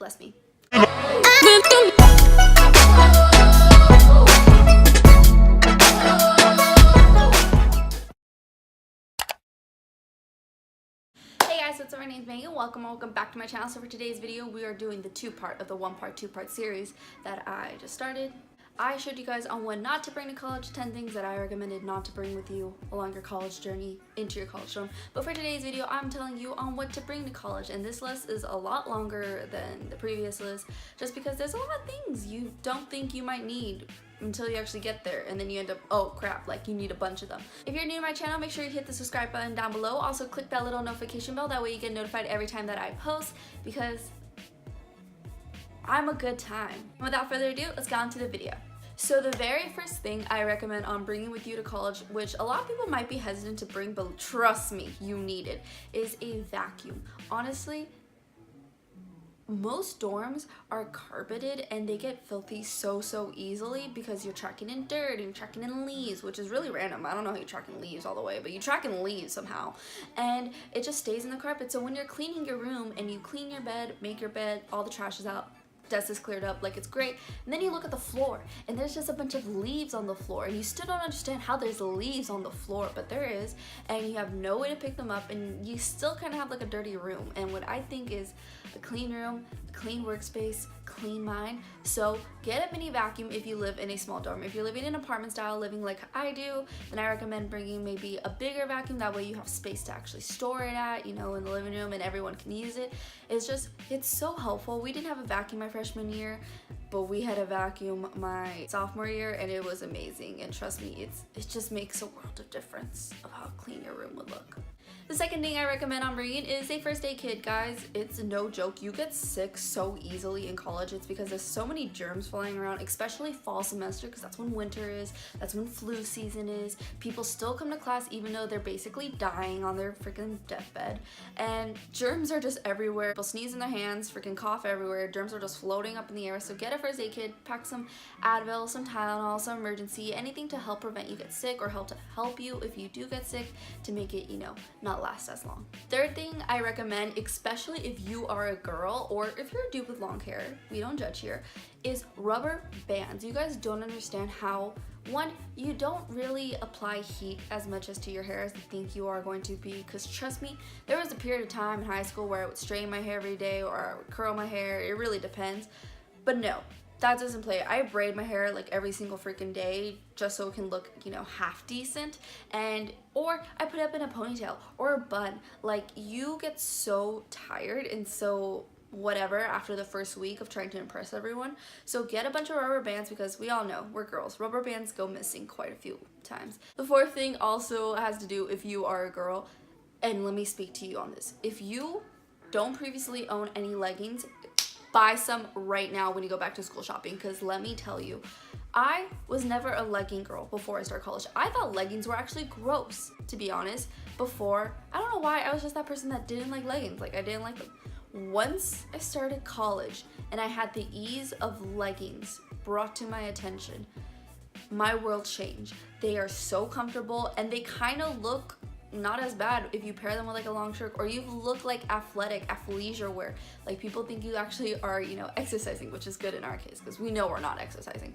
Bless me. Hey guys, what's up? My name's Megan. Welcome back to my channel. So for today's video, we are doing the two-part of the two-part series that I just started. I showed you guys on what not to bring to college, 10 things that I recommended not to bring with you along your college journey into your college dorm. But for today's video, I'm telling you on what to bring to college, and this list is a lot longer than the previous list just because there's a lot of things you don't think you might need until you actually get there, and then you end up, oh crap, like you need a bunch of them. If you're new to my channel, make sure you hit the subscribe button down below. Also click that little notification bell, that way you get notified every time that I post, because I'm a good time. Without further ado, let's get on to the video. So the very first thing I recommend on bringing with you to college, which a lot of people might be hesitant to bring, but trust me, you need it, is a vacuum. Honestly, most dorms are carpeted and they get filthy so easily because you're tracking in dirt and you're tracking in leaves, which is really random. I don't know how you track in leaves all the way, but you track in leaves somehow, and it just stays in the carpet. So when you're cleaning your room and you clean your bed, make your bed, all the trash is out, desk is cleared up, like it's great, and then you look at the floor and there's just a bunch of leaves on the floor, and you still don't understand how there's leaves on the floor, but there is, and you have no way to pick them up, and you still kind of have like a dirty room. And what I think is a clean room, clean workspace, clean mind. So get a mini vacuum if you live in a small dorm. If you're living in apartment style living like I do, then I recommend bringing maybe a bigger vacuum. That way you have space to actually store it at, you know, in the living room, and everyone can use it. It's so helpful. We didn't have a vacuum my freshman year, but we had a vacuum my sophomore year, and it was amazing. And trust me, it just makes a world of difference of how clean your room would look. The second thing I recommend on bringing is a first aid kit, guys. It's no joke. You get sick so easily in college. It's because there's so many germs flying around, especially fall semester, because that's when winter is, that's when flu season is. People still come to class even though they're basically dying on their freaking deathbed, and germs are just everywhere. People sneeze in their hands, freaking cough everywhere. Germs are just floating up in the air. So get a first aid kit, pack some Advil, some Tylenol, some emergency, anything to help prevent you get sick or help you if you do get sick, to make it, you know, not last as long. Third thing I recommend, especially if you are a girl or if you're a dude with long hair, we don't judge here, is rubber bands. You guys don't understand how, one, you don't really apply heat as much as to your hair as you think you are going to be, because trust me, there was a period of time in high school where I would straighten my hair every day or I would curl my hair. It really depends. But no, that doesn't play. I braid my hair like every single freaking day just so it can look, you know, half decent, or I put it up in a ponytail or a bun. Like, you get so tired and so whatever after the first week of trying to impress everyone. So get a bunch of rubber bands, because we all know, we're girls, rubber bands go missing quite a few times. The fourth thing also has to do if you are a girl, and let me speak to you on this. If you don't previously own any leggings, buy some right now when you go back to school shopping, because let me tell you, I was never a legging girl before I started college. I thought leggings were actually gross, to be honest, before. I don't know why, I was just that person that didn't like leggings. Like, I didn't like them. Once I started college and I had the ease of leggings brought to my attention, my world changed. They are so comfortable, and they kind of look not as bad if you pair them with like a long shirt, or you look like athletic, athleisure wear. Like, people think you actually are, you know, exercising, which is good in our case because we know we're not exercising.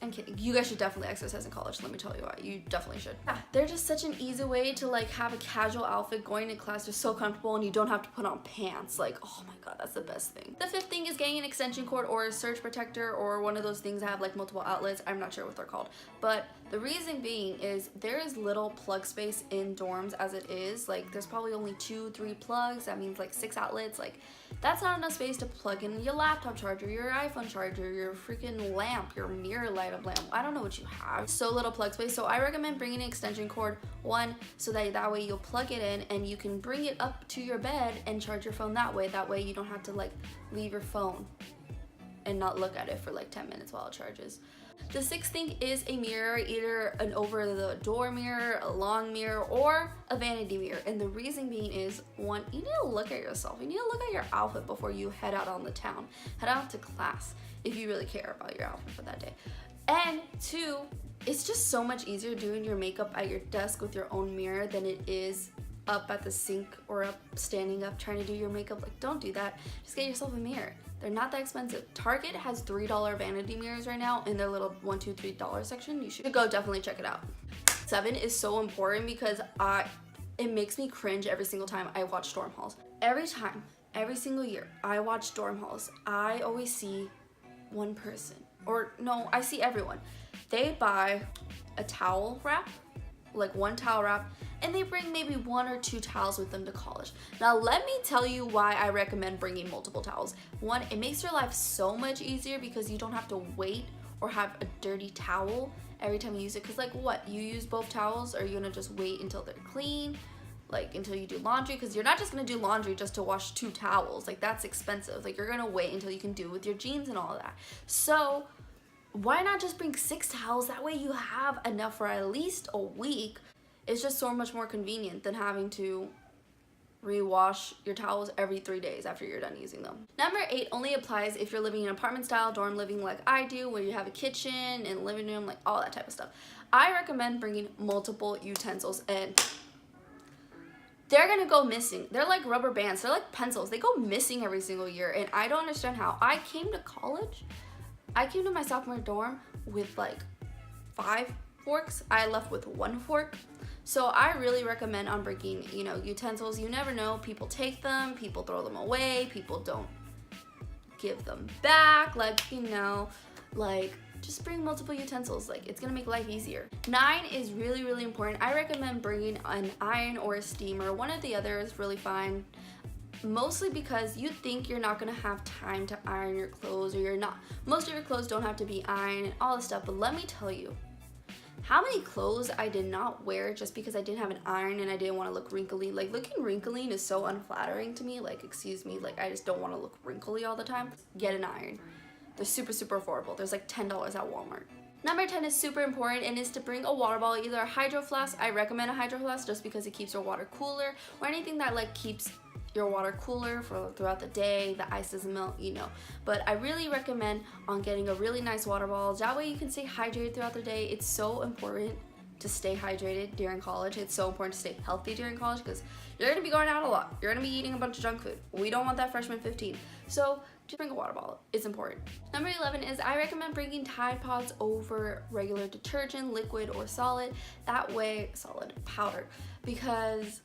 I'm kidding. You guys should definitely exercise in college. Let me tell you why. You definitely should. Yeah, they're just such an easy way to like have a casual outfit going to class. They're so comfortable, and you don't have to put on pants. Like, oh my god, that's the best thing. The fifth thing is getting an extension cord or a surge protector, or one of those things that have like multiple outlets. I'm not sure what they're called, but the reason being is there is little plug space in dorms as it is. Like, there's probably only 2-3 plugs. That means like 6 outlets. Like, that's not enough space to plug in your laptop charger, your iPhone charger, your freaking lamp, your mirror light up lamp. I don't know what you have. So little plug space. So I recommend bringing an extension cord, one, so that way you'll plug it in and you can bring it up to your bed and charge your phone that way. That way you don't have to like leave your phone and not look at it for like 10 minutes while it charges. The sixth thing is a mirror, either an over the door mirror, a long mirror, or a vanity mirror. And the reason being is, one, you need to look at yourself. You need to look at your outfit before you head out on the town. Head out to class if you really care about your outfit for that day. And two, it's just so much easier doing your makeup at your desk with your own mirror than it is up at the sink or up standing up trying to do your makeup. Like, don't do that. Just get yourself a mirror. They're not that expensive. Target has $3 vanity mirrors right now in their little $1, $2, $3 section. You should go definitely check it out. 7 is so important because it makes me cringe every single time I watch dorm hauls. Every time, every single year I watch dorm hauls, I always see one person, or no, I see everyone. They buy a towel wrap, like one towel wrap, and they bring maybe 1 or 2 towels with them to college. Now let me tell you why I recommend bringing multiple towels. 1, it makes your life so much easier because you don't have to wait or have a dirty towel every time you use it. Because like what, you use both towels, or are you gonna just wait until they're clean, like until you do laundry? Because you're not just gonna do laundry just to wash 2 towels. Like, that's expensive. Like, you're gonna wait until you can do with your jeans and all of that. So why not just bring 6 towels? That way you have enough for at least a week. It's just so much more convenient than having to rewash your towels every 3 days after you're done using them. Number 8 only applies if you're living in apartment style dorm living like I do, where you have a kitchen and living room, like all that type of stuff. I recommend bringing multiple utensils, and they're gonna go missing. They're like rubber bands, they're like pencils. They go missing every single year, and I don't understand how. I came to my sophomore dorm with like 5 forks. I left with 1 fork. So I really recommend on bringing, utensils. You never know. People take them, people throw them away, people don't give them back. Just bring multiple utensils. Like, it's gonna make life easier. 9 is really, really important. I recommend bringing an iron or a steamer. One or the other is really fine. Mostly because you think you're not gonna have time to iron your clothes, or most of your clothes don't have to be ironed and all this stuff. But let me tell you, how many clothes I did not wear just because I didn't have an iron and I didn't want to look wrinkly. Like, looking wrinkly is so unflattering to me. Like, excuse me, like, I just don't want to look wrinkly all the time. Get an iron. They're super, super affordable. There's like $10 at Walmart. Number 10 is super important, and is to bring a water bottle, either a hydro flask. I recommend a hydro flask just because it keeps your water cooler, or anything that like keeps your water cooler for throughout the day. The ice doesn't melt, But I really recommend on getting a really nice water bottle. That way you can stay hydrated throughout the day. It's so important to stay hydrated during college. It's so important to stay healthy during college because you're going to be going out a lot. You're going to be eating a bunch of junk food. We don't want that freshman 15. So just bring a water bottle. It's important. Number 11 is I recommend bringing Tide Pods over regular detergent, liquid or solid. That way, solid powder, because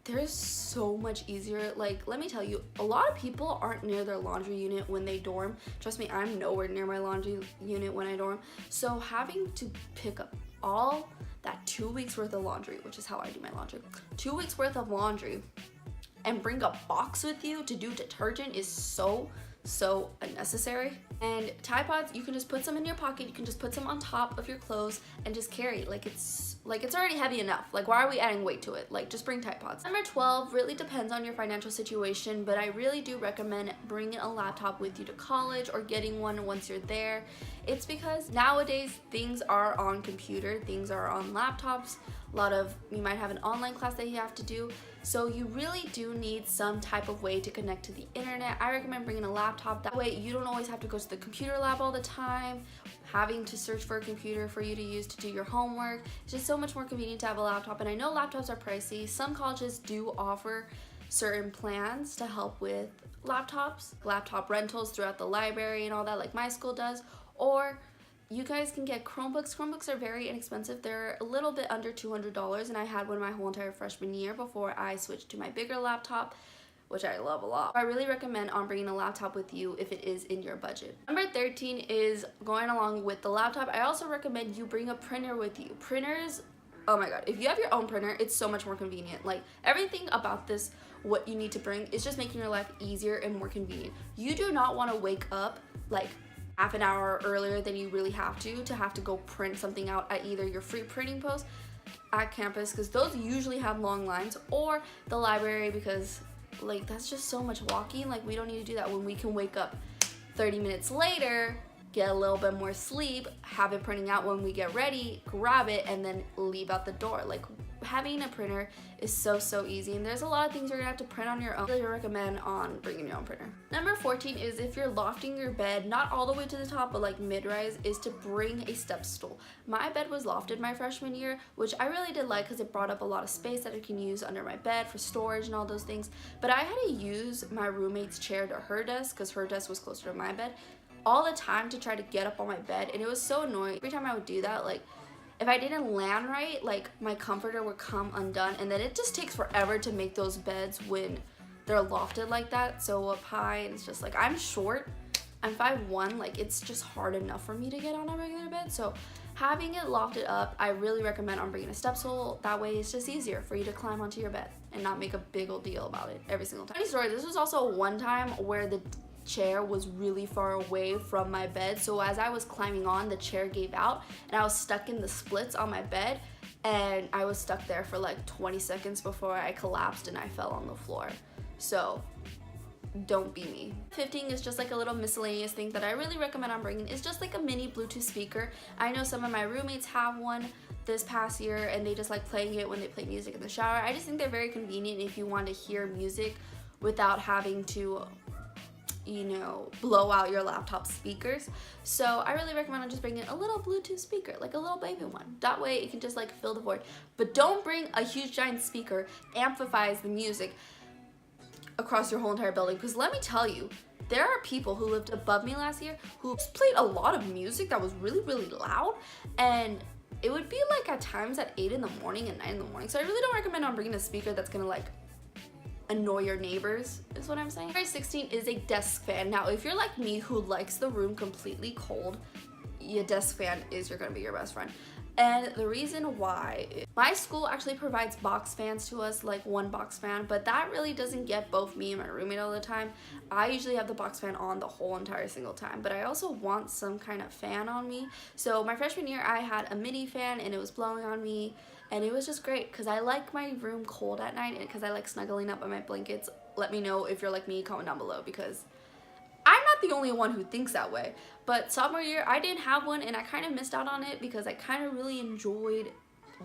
they're so much easier. Like, let me tell you, a lot of people aren't near their laundry unit when they dorm. Trust me, I'm nowhere near my laundry unit when I dorm. So having to pick up all that 2 weeks worth of laundry, which is how I do my laundry, 2 weeks worth of laundry, and bring a box with you to do detergent is so unnecessary. And Tide Pods, you can just put some in your pocket. You can just put some on top of your clothes and just carry. Like, it's already heavy enough. Like, why are we adding weight to it? Like, just bring Tide Pods. Number 12 really depends on your financial situation, but I really do recommend bringing a laptop with you to college, or getting one once you're there. It's because nowadays things are on computer, things are on laptops. You might have an online class that you have to do. So you really do need some type of way to connect to the internet. I recommend bringing a laptop. That way you don't always have to go to the computer lab all the time, having to search for a computer for you to use to do your homework. It's just so much more convenient to have a laptop. And I know laptops are pricey. Some colleges do offer certain plans to help with laptops, laptop rentals throughout the library and all that, like my school does. Or you guys can get Chromebooks. Chromebooks are very inexpensive. They're a little bit under $200, and I had one my whole entire freshman year before I switched to my bigger laptop, which I love a lot. I really recommend on bringing a laptop with you if it is in your budget. Number 13 is going along with the laptop. I also recommend you bring a printer with you. Printers, oh my god, if you have your own printer, it's so much more convenient. Like, everything about this, what you need to bring is just making your life easier and more convenient. You do not want to wake up like half an hour earlier than you really have to go print something out at either your free printing post at campus, because those usually have long lines, or the library, because like that's just so much walking. Like, we don't need to do that when we can wake up 30 minutes later, get a little bit more sleep, have it printing out when we get ready, grab it, and then leave out the door. Like, having a printer is so easy, and there's a lot of things you're gonna have to print on your own. I really recommend on bringing your own printer. Number 14 is, if you're lofting your bed, not all the way to the top, but like mid-rise, is to bring a step stool. My bed was lofted my freshman year, which I really did like because it brought up a lot of space that I can use under my bed for storage and all those things. But I had to use my roommate's chair to her desk because her desk was closer to my bed all the time to try to get up on my bed, and it was so annoying. Every time I would do that, like if I didn't land right, like my comforter would come undone, and then it just takes forever to make those beds when they're lofted like that, so up high. And it's just like, I'm short, I'm 5'1", like it's just hard enough for me to get on a regular bed. So having it lofted up, I really recommend on bringing a step stool. That way it's just easier for you to climb onto your bed and not make a big old deal about it every single time. Funny story, this was also one time where the chair was really far away from my bed, so as I was climbing on, the chair gave out and I was stuck in the splits on my bed, and I was stuck there for like 20 seconds before I collapsed and I fell on the floor. So don't be me. 15 is just like a little miscellaneous thing that I really recommend on bringing. It's just like a mini Bluetooth speaker. I know some of my roommates have one this past year and they just like playing it when they play music in the shower. I just think they're very convenient if you want to hear music without having to, you know, blow out your laptop speakers. So I really recommend on just bringing a little Bluetooth speaker, like a little baby one. That way it can just like fill the void. But don't bring a huge giant speaker, amplifies the music across your whole entire building, because let me tell you, there are people who lived above me last year who played a lot of music that was really loud, and it would be like at times at 8 in the morning and 9 in the morning. So I really don't recommend on bringing a speaker that's gonna like annoy your neighbors, is what I'm saying. Number 16 is a desk fan. Now if you're like me who likes the room completely cold, your desk fan is gonna be your best friend. And the reason why, my school actually provides box fans to us, like one box fan, but that really doesn't get both me and my roommate all the time. I usually have the box fan on the whole entire single time, but I also want some kind of fan on me. So my freshman year I had a mini fan and it was blowing on me, and it was just great because I like my room cold at night and because I like snuggling up on my blankets. Let me know if you're like me, comment down below, because I'm not the only one who thinks that way. But sophomore year I didn't have one and I kind of missed out on it because I kind of really enjoyed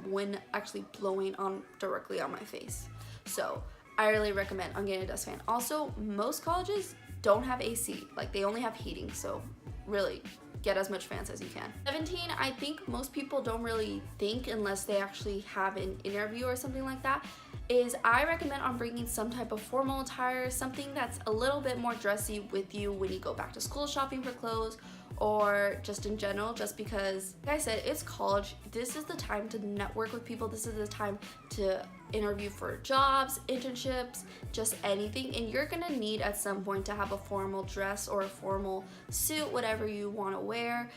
when actually blowing on directly on my face. So I really recommend on getting a desk fan. Also, most colleges don't have AC, like they only have heating, so really get as much fans as you can. 17, I think most people don't really think unless they actually have an interview or something like that, is I recommend on bringing some type of formal attire, something that's a little bit more dressy with you when you go back to school shopping for clothes, or just in general, just because, like I said, it's college. This is the time to network with people. This is the time to interview for jobs, internships, just anything, and you're gonna need at some point to have a formal dress or a formal suit, whatever you want to wear.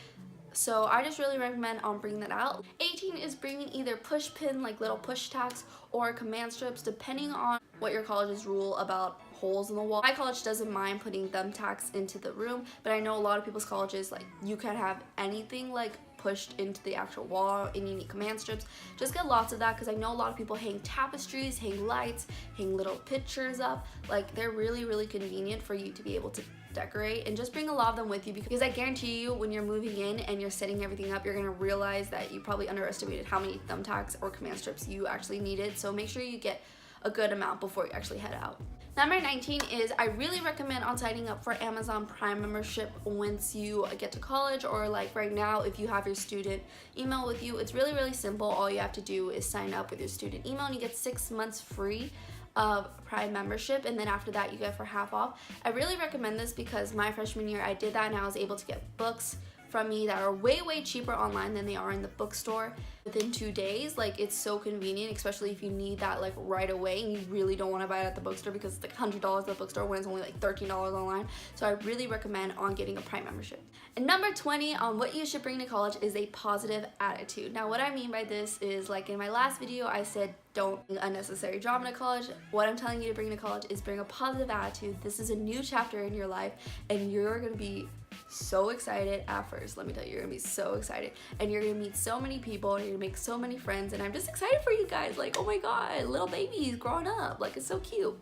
So I just really recommend on bringing that out. 18 is bringing either push pin, like little push tacks, or command strips, depending on what your college's rule about holes in the wall. My college doesn't mind putting thumbtacks into the room, but I know a lot of people's colleges, like, you can't have anything like pushed into the actual wall and you need command strips. Just get lots of that, because I know a lot of people hang tapestries, hang lights, hang little pictures up. Like, they're really convenient for you to be able to decorate, and just bring a lot of them with you, because I guarantee you when you're moving in and you're setting everything up, you're gonna realize that you probably underestimated how many thumbtacks or command strips you actually needed. So make sure you get a good amount before you actually head out. Number 19 is I really recommend on signing up for Amazon Prime membership once you get to college, or like right now if you have your student email with you. It's really simple. All you have to do is sign up with your student email and you get 6 months free of Prime membership, and then after that you get for half off. I really recommend this because my freshman year I did that and I was able to get books from me that are way cheaper online than they are in the bookstore within 2 days. Like, it's so convenient, especially if you need that like right away and you really don't want to buy it at the bookstore because it's like $100 at the bookstore when it's only like $13 online. So I really recommend on getting a Prime membership. And number 20 on what you should bring to college is a positive attitude. Now what I mean by this is, like in my last video I said don't bring unnecessary drama to college. What I'm telling you to bring to college is bring a positive attitude. This is a new chapter in your life and you're gonna be so excited at first. Let me tell you, you're gonna be so excited and you're gonna meet so many people and you're gonna make so many friends, and I'm just excited for you guys. Like, oh my god, little babies growing up, like, it's so cute.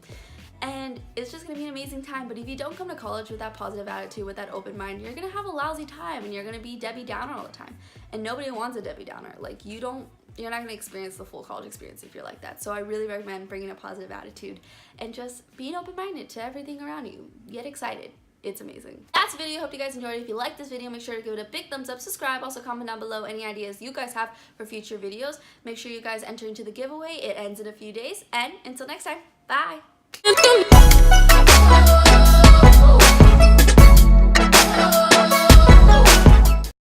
And it's just gonna be an amazing time. But if you don't come to college with that positive attitude, with that open mind, you're gonna have a lousy time and you're gonna be Debbie Downer all the time, and nobody wants a Debbie Downer. Like, you don't you're not going to experience the full college experience if you're like that. So I really recommend bringing a positive attitude and just being open-minded to everything around you. Get excited. It's amazing. That's the video. Hope you guys enjoyed it. If you like this video, make sure to give it a big thumbs up, subscribe, also comment down below any ideas you guys have for future videos. Make sure you guys enter into the giveaway. It ends in a few days, and until next time, bye.